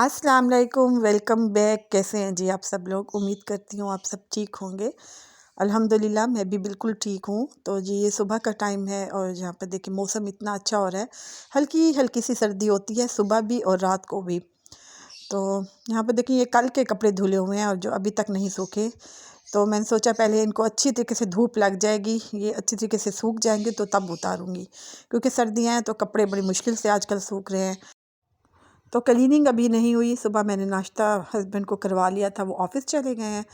अस्सलाम वालेकुम, welcome back. कैसे हैं जी आप सब लोग? उम्मीद करती हूँ आप सब ठीक होंगे। अल्हम्दुलिल्लाह मैं भी बिल्कुल ठीक हूँ। तो जी ये सुबह का टाइम है और यहाँ पर देखिए मौसम इतना अच्छा हो रहा है। हल्की-हल्की सी सर्दी होती है सुबह भी और रात को भी। तो यहाँ पे देखिए ये कल के कपड़े धुले हुए हैं और जो अभी तक नहीं सूखे। तो मैंने सोचा पहले इनको अच्छी तरीके से धूप लग जाएगी, ये अच्छी तरीके से सूख जाएँगे तो तब उतारूँगी। क्योंकि सर्दियाँ हैं तो कपड़े बड़ी मुश्किल से आजकल सूख रहे हैं। तो क्लीनिंग अभी नहीं हुई। सुबह मैंने नाश्ता हस्बैंड को करवा लिया था, वो ऑफ़िस चले गए हैं।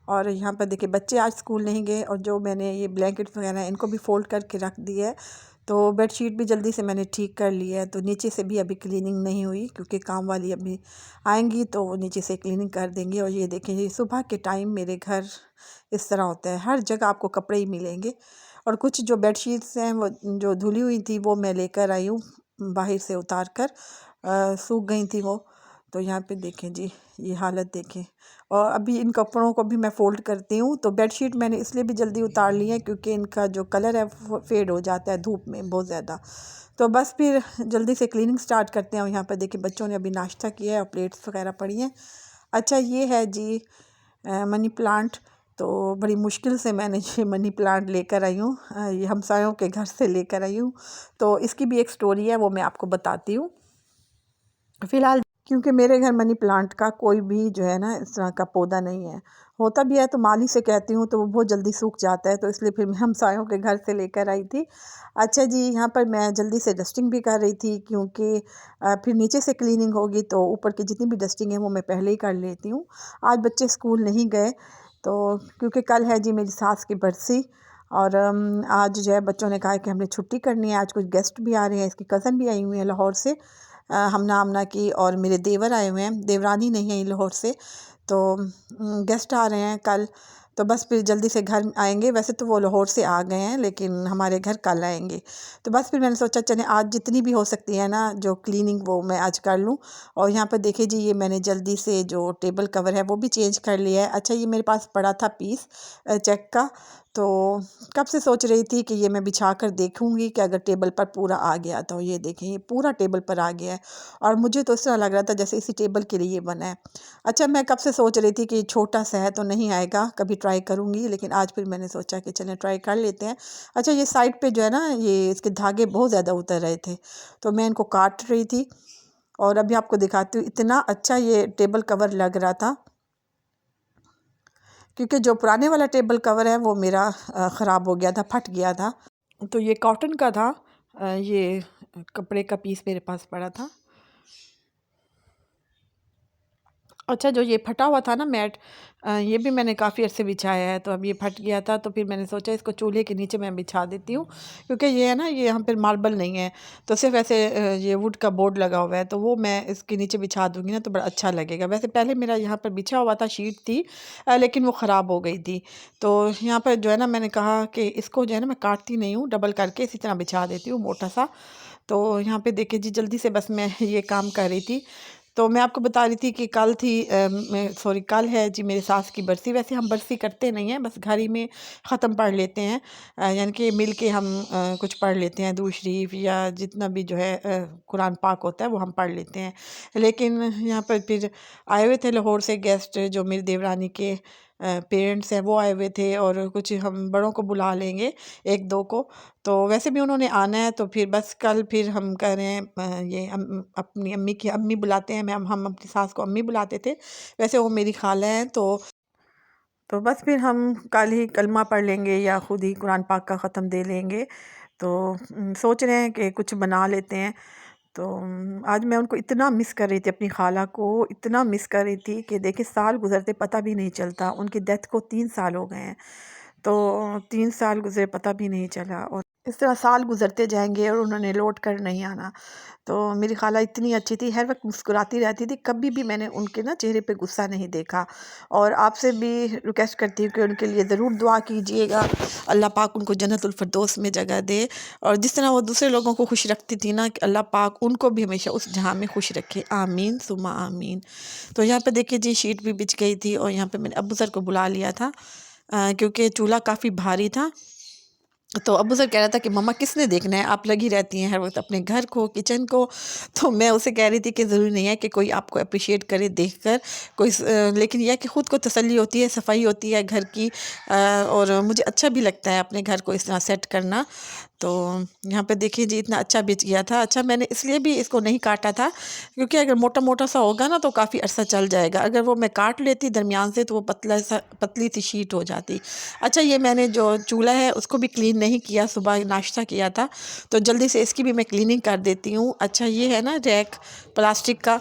और यहाँ पर देखिए बच्चे आज स्कूल नहीं गए और जो मैंने ये ब्लैंकेट्स वगैरह हैं इनको भी फ़ोल्ड करके रख दिया है। तो बेडशीट भी जल्दी से मैंने ठीक कर लिया है। तो नीचे से भी अभी क्लीनिंग नहीं हुई क्योंकि काम वाली अभी आएँगी तो वो नीचे से क्लीनिंग कर देंगी। और ये देखें ये सुबह के टाइम मेरे घर इस तरह होता है, हर जगह आपको कपड़े ही मिलेंगे। और कुछ जो बेडशीट्स हैं वो जो धुली हुई थी वो मैं लेकर आई हूँ बाहर से उतार कर। सूख गई थी वो। तो यहाँ पे देखें जी, ये हालत देखें। और अभी इन कपड़ों को भी मैं फ़ोल्ड करती हूँ। तो बेडशीट मैंने इसलिए भी जल्दी उतार ली है क्योंकि इनका जो कलर है फेड हो जाता है धूप में बहुत ज़्यादा। तो बस फिर जल्दी से क्लीनिंग स्टार्ट करते हैं। और यहाँ पर देखिए बच्चों ने अभी नाश्ता किया है और प्लेट्स वगैरह पड़ी हैं। अच्छा ये है जी मनी प्लांट। तो बड़ी मुश्किल से मैंने ये मनी प्लांट लेकर आई हूँ। ये हमसायों के घर से लेकर आई हूँ। तो इसकी भी एक स्टोरी है, वो मैं आपको बताती हूँ। फ़िलहाल क्योंकि मेरे घर मनी प्लांट का कोई भी जो है ना इस तरह का पौधा नहीं है। होता भी है तो माली से कहती हूँ तो वो बहुत जल्दी सूख जाता है, तो इसलिए फिर मैं हमसायों के घर से लेकर आई थी। अच्छा जी, यहाँ पर मैं जल्दी से डस्टिंग भी कर रही थी क्योंकि फिर नीचे से क्लीनिंग होगी तो ऊपर की जितनी भी डस्टिंग है वो मैं पहले ही कर लेती हूँ। आज बच्चे स्कूल नहीं गए तो क्योंकि कल है जी मेरी सास की बरसी। और आज जो है बच्चों ने कहा कि हमने छुट्टी करनी है, आज कुछ गेस्ट भी आ रहे हैं, इसकी कज़न भी आई हुई है लाहौर से। हमना आमना की और मेरे देवर आए हुए हैं, देवरानी नहीं है लाहौर से। तो गेस्ट आ रहे हैं कल। तो बस फिर जल्दी से घर आएंगे। वैसे तो वो लाहौर से आ गए हैं लेकिन हमारे घर कल आएंगे। तो बस फिर मैंने सोचा चले आज जितनी भी हो सकती है ना जो क्लीनिंग वो मैं आज कर लूँ। और यहाँ पर देखिए जी ये मैंने जल्दी से जो टेबल कवर है वो भी चेंज कर लिया है। अच्छा ये मेरे पास पड़ा था पीस चेक का। तो कब से सोच रही थी कि ये मैं बिछा कर देखूंगी कि अगर टेबल पर पूरा आ गया तो ये देखें ये पूरा टेबल पर आ गया है। और मुझे तो इस तरह लग रहा था जैसे इसी टेबल के लिए ये बना है। अच्छा मैं कब से सोच रही थी कि छोटा सा है तो नहीं आएगा, कभी ट्राई करूँगी, लेकिन आज फिर मैंने सोचा कि चलें ट्राई कर लेते हैं। अच्छा ये साइड पे जो है ना ये इसके धागे बहुत ज़्यादा उतर रहे थे तो मैं इनको काट रही थी। और अभी आपको दिखाती हूँ, इतना अच्छा ये टेबल कवर लग रहा था क्योंकि जो पुराने वाला टेबल कवर है वो मेरा ख़राब हो गया था, फट गया था। तो ये कॉटन का था। ये कपड़े का पीस मेरे पास पड़ा था। अच्छा जो ये फटा हुआ था ना मैट, ये भी मैंने काफ़ी अर्से बिछाया है। तो अब ये फट गया था तो फिर मैंने सोचा इसको चूल्हे के नीचे मैं बिछा देती हूँ क्योंकि ये है ना ये यहाँ पर मार्बल नहीं है। तो सिर्फ ऐसे ये वुड का बोर्ड लगा हुआ है तो वो मैं इसके नीचे बिछा दूँगी ना तो बड़ा अच्छा लगेगा। वैसे पहले मेरा यहाँ पर बिछा हुआ था, शीट थी, लेकिन वो ख़राब हो गई थी। तो यहाँ पर जो है ना मैंने कहा कि इसको जो है ना मैं काटती नहीं हूँ, डबल करके इसी तरह बिछा देती हूँ मोटा सा। तो यहाँ पे देखिए जी जल्दी से बस मैं ये काम कर रही थी। तो मैं आपको बता रही थी कि कल थी मैं सॉरी कल है जी मेरी सास की बरसी। वैसे हम बरसी करते नहीं हैं, बस घर ही में ख़त्म पढ़ लेते हैं। यानी कि मिल के हम कुछ पढ़ लेते हैं, दूध शरीफ या जितना भी जो है कुरान पाक होता है वो हम पढ़ लेते हैं। लेकिन यहाँ पर फिर आए हुए थे लाहौर से गेस्ट, जो मेरी देवरानी के पेरेंट्स हैं वो आए हुए थे और कुछ हम बड़ों को बुला लेंगे, एक दो को। तो वैसे भी उन्होंने आना है तो फिर बस कल फिर हम कह रहे हैं ये अपनी अम्मी की अम्मी बुलाते हैं। मैं हम अपनी सास को अम्मी बुलाते थे, वैसे वो मेरी खाला हैं। तो बस फिर हम कल ही कलमा पढ़ लेंगे या ख़ुद ही कुरान पाक का ख़त्म दे लेंगे। तो सोच रहे हैं कि कुछ बना लेते हैं। तो आज मैं उनको इतना मिस कर रही थी, अपनी खाला को इतना मिस कर रही थी कि देखिए साल गुज़रते पता भी नहीं चलता। उनकी डेथ को 3 साल हो गए हैं। तो 3 साल गुज़रे पता भी नहीं चला और इस तरह साल गुज़रते जाएँगे और उन्होंने लौट कर नहीं आना। तो मेरी खाला इतनी अच्छी थी, हर वक़्त मुस्कुराती रहती थी, कभी भी मैंने उनके ना चेहरे पे गुस्सा नहीं देखा। और आपसे भी रिक्वेस्ट करती हूँ कि उनके लिए ज़रूर दुआ कीजिएगा, अल्लाह पाक उनको जन्नतुल फ़िरदौस में जगह दे। और जिस तरह वो दूसरे लोगों को खुश रखती थी ना, कि अल्लाह पाक उनको भी हमेशा उस जहाँ में खुश रखे, आमीन सुम्मा आमीन। तो यहाँ पे देखिए जी शीट भी बिछ गई थी और यहाँ पे मैंने अब्बू सर को बुला लिया था क्योंकि चूल्हा काफ़ी भारी था तो अब्बू सर कह रहा था कि मम्मा किसने देखना है, आप लगी रहती हैं हर वक़्त अपने घर को, किचन को। तो मैं उसे कह रही थी कि ज़रूरी नहीं है कि कोई आपको एप्रिशिएट करे देखकर, लेकिन ये है कि ख़ुद को तसल्ली होती है, सफाई होती है घर की। और मुझे अच्छा भी लगता है अपने घर को इस तरह सेट करना। तो यहाँ पे देखिए जी इतना अच्छा बिछ गया था। अच्छा, मैंने इसलिए भी इसको नहीं काटा था क्योंकि अगर मोटा-मोटा सा होगा ना तो काफ़ी अरसा चल जाएगा। अगर वो मैं काट लेती दरमियान से तो वो पतली सी शीट हो जाती। अच्छा, ये मैंने जो चूल्हा है उसको भी क्लीन नहीं किया, सुबह नाश्ता किया था, तो जल्दी से इसकी भी मैं क्लीनिंग कर देती हूँ। अच्छा, ये है ना रैक प्लास्टिक का,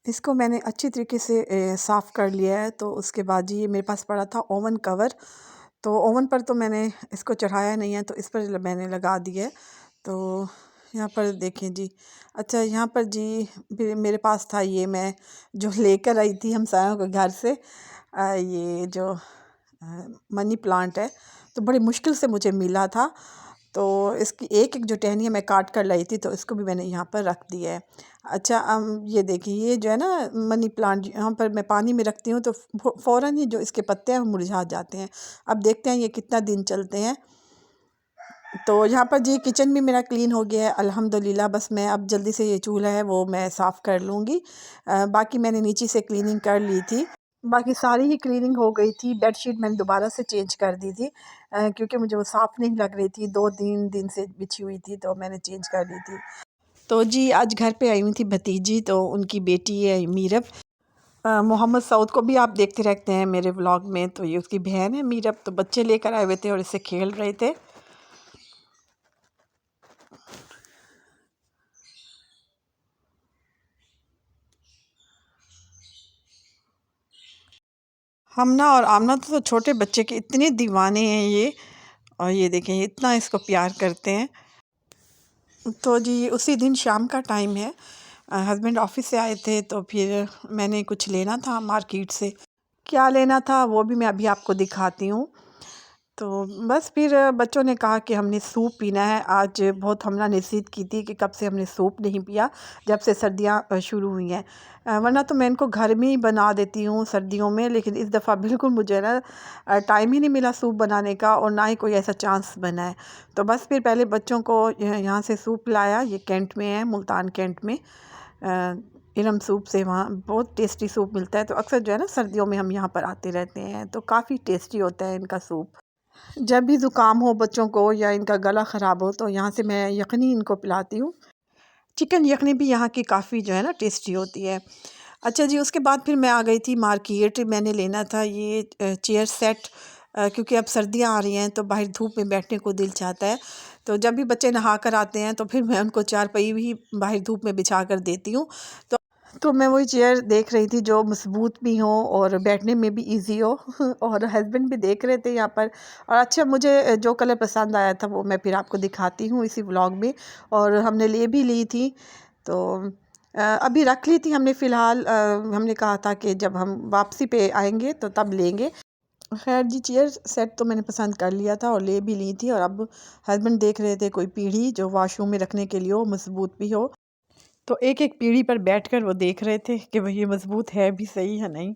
इसको मैंने अच्छी तरीके से साफ़ कर लिया है। तो उसके बाद जी ये मेरे पास पड़ा था ओवन कवर, तो ओवन पर तो मैंने इसको चढ़ाया नहीं है, तो इस पर मैंने लगा दिया है। तो यहाँ पर देखें जी। अच्छा, यहाँ पर जी फिर मेरे पास था, ये मैं जो लेकर आई थी हमसायों के घर से, ये जो मनी प्लांट है, तो बड़ी मुश्किल से मुझे मिला था। तो इसकी एक-एक जो टहनियाँ मैं काट कर लाई थी, तो इसको भी मैंने यहाँ पर रख दिया है। अच्छा, ये देखिए, ये जो है ना मनी प्लांट, यहाँ पर मैं पानी में रखती हूँ तो फ़ौरन ही जो इसके पत्ते हैं वो मुरझा जाते हैं। अब देखते हैं ये कितना दिन चलते हैं। तो यहाँ पर जी किचन भी मेरा क्लीन हो गया है अल्हम्दुलिल्लाह। बस मैं अब जल्दी से ये चूल्हा है वो मैं साफ़ कर लूँगी। बाकी मैंने नीचे से क्लीनिंग कर ली थी। बाकी सारी ही क्लीनिंग हो गई थी। बेडशीट मैंने दोबारा से चेंज कर दी थी, क्योंकि मुझे वो साफ़ नहीं लग रही थी, 2-3 दिन से बिछी हुई थी, तो मैंने चेंज कर दी थी। तो जी आज घर पे आई हुई थी भतीजी, तो उनकी बेटी है मीरब। मोहम्मद सऊद को भी आप देखते रहते हैं मेरे व्लॉग में, तो ये उसकी बहन है मीरब। तो बच्चे लेकर आए हुए थे और इससे खेल रहे थे। हमना और आमना तो छोटे बच्चे के इतने दीवाने हैं ये। और ये देखें ये इतना इसको प्यार करते हैं। तो जी उसी दिन शाम का टाइम है, हस्बैंड ऑफिस से आए थे, तो फिर मैंने कुछ लेना था मार्केट से। क्या लेना था वो भी मैं अभी आपको दिखाती हूँ। तो बस फिर बच्चों ने कहा कि हमने सूप पीना है। आज बहुत हमला ने ज़िद की थी कि कब से हमने सूप नहीं पिया, जब से सर्दियाँ शुरू हुई हैं। वरना तो मैं इनको घर में ही बना देती हूँ सर्दियों में, लेकिन इस दफ़ा बिल्कुल मुझे ना टाइम ही नहीं मिला सूप बनाने का, और ना ही कोई ऐसा चांस बना है। तो बस फिर पहले बच्चों को यहाँ से सूप लाया, ये कैंट में है, मुल्तान कैंट में, इरम सूप से वहाँ बहुत टेस्टी सूप मिलता है। तो अक्सर जो है ना सर्दियों में हम यहाँ पर आते रहते हैं, तो काफ़ी टेस्टी होता है इनका सूप। जब भी ज़ुकाम हो बच्चों को या इनका गला ख़राब हो, तो यहाँ से मैं यख़नी इनको पिलाती हूँ। चिकन यख़नी भी यहाँ की काफ़ी जो है ना टेस्टी होती है। अच्छा जी, उसके बाद फिर मैं आ गई थी मार्केट। मैंने लेना था ये चेयर सेट, क्योंकि अब सर्दियाँ आ रही हैं तो बाहर धूप में बैठने को दिल चाहता है। तो जब भी बच्चे नहा कर आते हैं तो फिर मैं उनको चारपाई भी बाहर धूप में बिछा कर देती हूँ। तो मैं वही चेयर देख रही थी जो मज़बूत भी हो और बैठने में भी इजी हो। और हस्बैंड भी देख रहे थे यहाँ पर। और अच्छा, मुझे जो कलर पसंद आया था वो मैं फिर आपको दिखाती हूँ इसी व्लॉग में। और हमने ले भी ली थी, तो अभी रख ली थी हमने फ़िलहाल। हमने कहा था कि जब हम वापसी पे आएंगे तो तब लेंगे। खैर जी, चेयर सेट तो मैंने पसंद कर लिया था और ले भी ली थी। और अब हस्बैंड देख रहे थे कोई पीढ़ी जो वॉशरूम में रखने के लिए हो, मज़बूत भी हो। तो एक-एक पीढ़ी पर बैठकर वो देख रहे थे कि भई ये मज़बूत है भी सही या नहीं।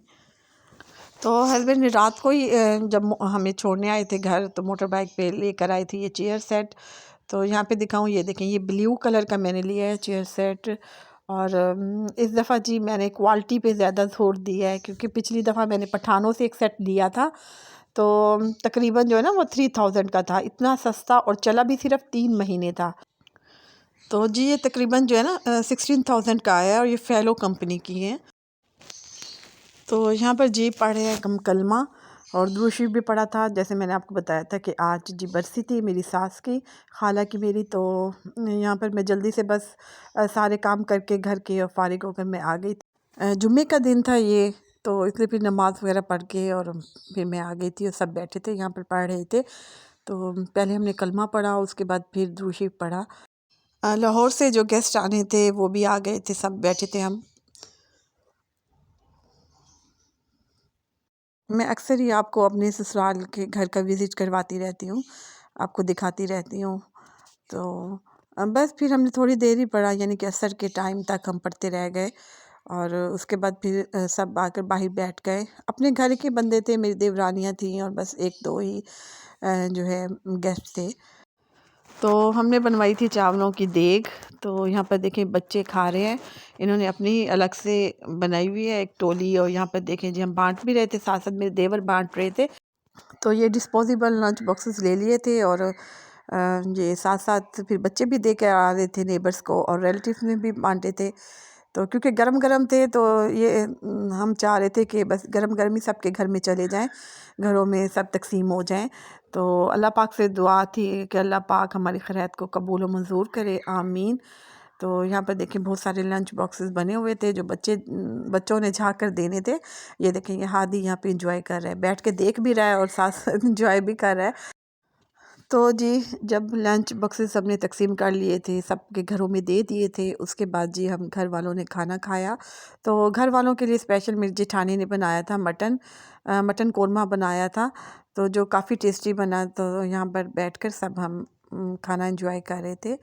तो हस्बैंड ने रात को ही जब हमें छोड़ने आए थे घर, तो मोटर बाइक पे लेकर आए थे ये चेयर सेट। तो यहाँ पे दिखाऊँ, ये देखें, ये ब्लू कलर का मैंने लिया है चेयर सेट। और इस दफ़ा जी मैंने क्वालिटी पे ज़्यादा ज़ोर दिया है, क्योंकि पिछली दफ़ा मैंने पठानों से एक सेट लिया था, तो तकरीबन जो है ना वो 3000 का था, इतना सस्ता, और चला भी सिर्फ़ 3 महीने था। तो जी ये तकरीबन जो है ना 16,000 का आया है, और ये फ़ेलो कंपनी की है। तो यहाँ पर जी पढ़े हैं हम कलमा, और दुरूद शरीफ भी पढ़ा था। जैसे मैंने आपको बताया था कि आज जी बरसी थी मेरी सास की, खाला की मेरी। तो यहाँ पर मैं जल्दी से बस सारे काम करके घर के और फारिग होकर मैं आ गई थी। जुम्मे का दिन था ये, तो इसलिए फिर नमाज़ वगैरह पढ़ के और फिर मैं आ गई थी, और सब बैठे थे यहाँ पर पढ़ रहे थे। तो पहले हमने कलमा पढ़ा, उसके बाद फिर दुरूद शरीफ पढ़ा। लाहौर से जो गेस्ट आने थे वो भी आ गए थे, सब बैठे थे हम। मैं अक्सर ही आपको अपने ससुराल के घर का विज़िट करवाती रहती हूँ, आपको दिखाती रहती हूँ। तो बस फिर हमने थोड़ी देर ही पढ़ा, यानी कि असर के टाइम तक हम पढ़ते रह गए। और उसके बाद फिर सब आकर बाहर बैठ गए। अपने घर के बंदे थे, मेरी देवरानियाँ थीं और बस 1-2 ही जो है गेस्ट थे। तो हमने बनवाई थी चावलों की देग। तो यहाँ पर देखें बच्चे खा रहे हैं, इन्होंने अपनी अलग से बनाई हुई है एक टोली। और यहाँ पर देखें जी हम बांट भी रहे थे, साथ साथ मेरे देवर बांट रहे थे। तो ये डिस्पोजेबल लंच बॉक्सेस ले लिए थे और ये साथ साथ फिर बच्चे भी दे के आ रहे थे नेबर्स को, और रिलेटिव्स में भी बांटे थे। तो क्योंकि गरम गरम थे तो ये हम चाह रहे थे कि बस गरम गरम ही सबके घर में चले जाएं, घरों में सब तकसीम हो जाएं। तो अल्लाह पाक से दुआ थी कि अल्लाह पाक हमारी खैरात को कबूल व मंजूर करे, आमीन। तो यहाँ पर देखें बहुत सारे लंच बॉक्सेस बने हुए थे जो बच्चों ने झाँक कर देने थे। ये देखें ये हादी यहाँ पे इंजॉय कर रहा है, बैठ के देख भी रहा है और साथ साथ इंजॉय भी कर रहा है। तो जी जब लंच बॉक्सेस सबने तकसीम कर लिए थे, सबके घरों में दे दिए थे, उसके बाद जी हम घर वालों ने खाना खाया। तो घर वालों के लिए स्पेशल मेरी जेठानी ने बनाया था मटन कोरमा बनाया था, तो जो काफ़ी टेस्टी बना। तो यहाँ पर बैठकर सब हम खाना एंजॉय कर रहे थे।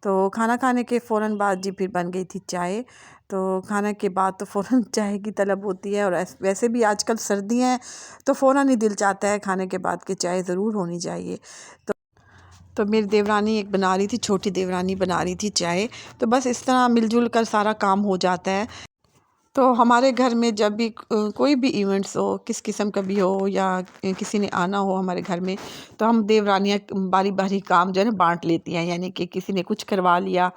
तो खाना खाने के फ़ौरन बाद जी फिर बन गई थी चाय। तो खाने के बाद तो फ़ौरन चाय की तलब होती है, और वैसे भी आजकल सर्दियाँ हैं तो फ़ौरन ही दिल चाहता है खाने के बाद कि चाय ज़रूर होनी चाहिए। तो मेरी देवरानी एक बना रही थी, छोटी देवरानी बना रही थी चाय। तो बस इस तरह मिलजुल कर सारा काम हो जाता है। तो हमारे घर में जब भी कोई भी इवेंट्स हो, किस किस्म का भी हो, या किसी ने आना हो हमारे घर में, तो हम देवरानियाँ बारी बारी काम जो है ना बांट लेती हैं। यानी कि किसी ने कुछ करवा लिया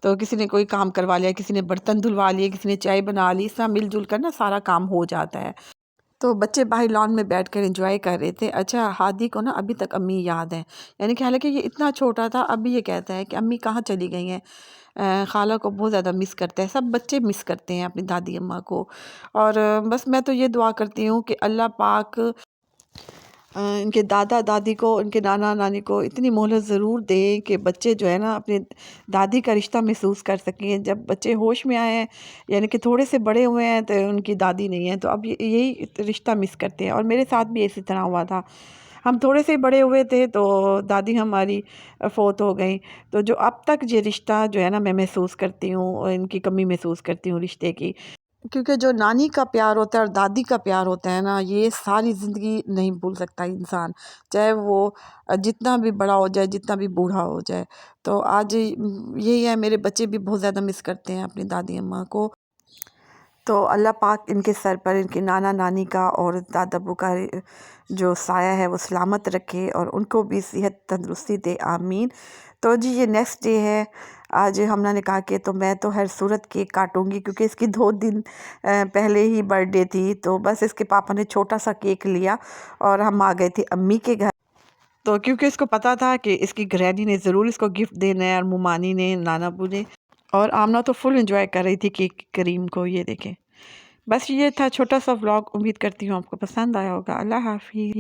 तो किसी ने कोई काम करवा लिया, किसी ने बर्तन धुलवा लिए, किसी ने चाय बना ली। इस तरह मिलजुल कर ना सारा काम हो जाता है। तो बच्चे बाहर लॉन में बैठकर एंजॉय कर रहे थे। अच्छा, हादी को ना अभी तक अम्मी याद है, यानी कि हालांकि ये इतना छोटा था, अभी ये कहता है कि अम्मी कहाँ चली गई हैं। खाला को बहुत ज़्यादा मिस करता है, सब बच्चे मिस करते हैं अपनी दादी अम्मा को। और बस मैं तो ये दुआ करती हूँ कि अल्लाह पाक इनके दादा दादी को, इनके नाना नानी को इतनी मोहलत ज़रूर दें कि बच्चे जो है ना अपने दादी का रिश्ता महसूस कर सकें। जब बच्चे होश में आए हैं, यानी कि थोड़े से बड़े हुए हैं, तो उनकी दादी नहीं है, तो अब यही रिश्ता मिस करते हैं। और मेरे साथ भी इसी तरह हुआ था, हम थोड़े से बड़े हुए थे तो दादी हमारी फ़ौत हो गई। तो जो अब तक ये रिश्ता जो है ना मैं महसूस करती हूँ, और इनकी कमी महसूस करती हूँ रिश्ते की। क्योंकि जो नानी का प्यार होता है और दादी का प्यार होता है ना, ये सारी ज़िंदगी नहीं भूल सकता इंसान, चाहे वो जितना भी बड़ा हो जाए, जितना भी बूढ़ा हो जाए। तो आज यही है, मेरे बच्चे भी बहुत ज़्यादा मिस करते हैं अपनी दादी अम्मा को। तो अल्लाह पाक इनके सर पर इनके नाना नानी का और दादा अब्बू का जो साया है वो सलामत रखे, और उनको भी सेहत तंदुरुस्ती दे, आमीन। तो जी ये नेक्स्ट डे है। आज हमना ने कहा कि तो मैं तो हर सूरत केक काटूंगी, क्योंकि इसकी 2 दिन पहले ही बर्थडे थी। तो बस इसके पापा ने छोटा सा केक लिया और हम आ गए थे अम्मी के घर। तो क्योंकि इसको पता था कि इसकी ग्रैनी ने ज़रूर इसको गिफ्ट देना है, और मुमानी ने, नाना अबू ने। और आमना तो फुल एंजॉय कर रही थी केक करीम को, ये देखें। बस ये था छोटा सा व्लॉग, उम्मीद करती हूँ आपको पसंद आया होगा। अल्लाह हाफिज़।